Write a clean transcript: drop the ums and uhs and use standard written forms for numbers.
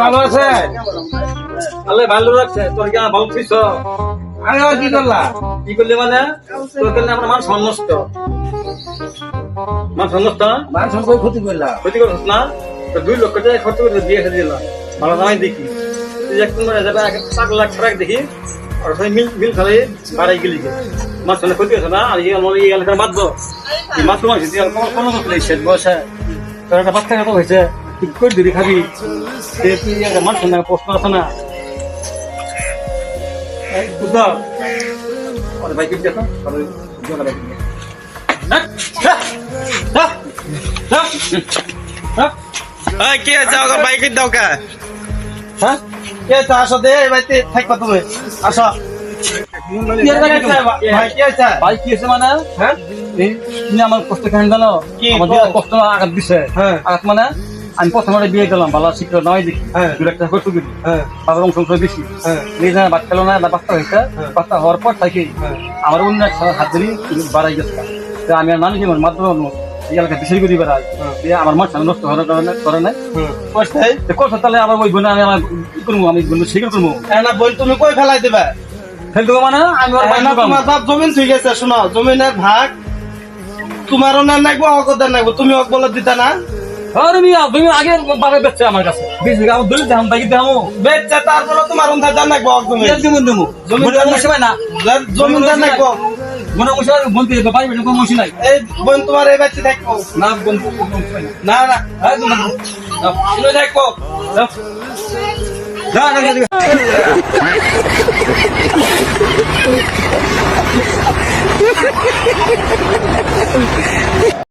ভালো আছে? আল্লাহ ভালো রাখছে। তোর কি ভালো ছিস? আমি আবার কি করলা? কি করলি মানে? তোর কারণে আমার মান সন্নষ্ট। মান সন্নষ্ট? মান সম্পর্ক ক্ষতি করলাম। ক্ষতি করছিস না? তো 2 লক্ষ টাকা খরচ করে দিয়ে দিলাম। ভালো নামাই দেখি। তুই একটু মনে যাবে 5 লাখ টাকা দেখি। আর সবাই মিল খালে বাড়াই গেলি। মাছ সঙ্গে ক্ষতি হচ্ছে না? আর এই এলাকার বাদ দো। মাছ তোমার কোনো মতো নেই শেষ বয়সে। তোর একটা বাচ্চা কত হয়েছে? ঠিক করে দিদি খাবি। তুই একটা মাছ সঙ্গে প্রশ্ন আছে না? বুঝলাম। আরে ভাই কিনতে তো? কি আছে আমার বাইকের দৌকা? হ্যাঁ কে তো আসো দে ভাইতে থাকবা তুমি আসো ভাই কি আছে মানে হ্যাঁ তুমি আমার কষ্ট কেন জানো আমার কষ্ট আঘাত দিছে আঘাত মানে আমি প্রথমে বিয়ে করলাম ভালো শিখলো নয় দেখি 2 লাখ টাকা খরচ করি বাবার অংশ বেশি নিজে বাদ পেলো না বাচ্চা হয়েছে বাচ্চা হওয়ার পর থাকি আমার অন্য হাত ধরি বাড়াই গেছে আমি আর মানুষ জীবন মাধ্যমে এলাকা বিশেষ করে বেড়াই আমার মাছ নষ্ট করে নাই কষ্ট তাহলে আমার ওই বোন আমি আমার করবো আমি বোন শিকার করবো না বোন তুমি কই ফেলাই দেবা ফেলতে মানে আমি তোমার বাপ জমিন ঠিক আছে শোনো জমিনের ভাগ তোমারও না নাকবো অকদার নাকবো তুমি অক বলে দিতা না তুমি আগে বাবা বেচছে আমার কাছে 20 বিঘা আমার দলিল দাম বাইকে দাম বেচছে তারপরে তোমার অন্ধার জান নাকবো অক তুমি জমিদার না জমিদার নাকবো মনে মশা বলতে পারি কোনো মশি নাই এই বোন তোমার এই বাচ্চা দেখবো না বোন না না তুমি দেখবো না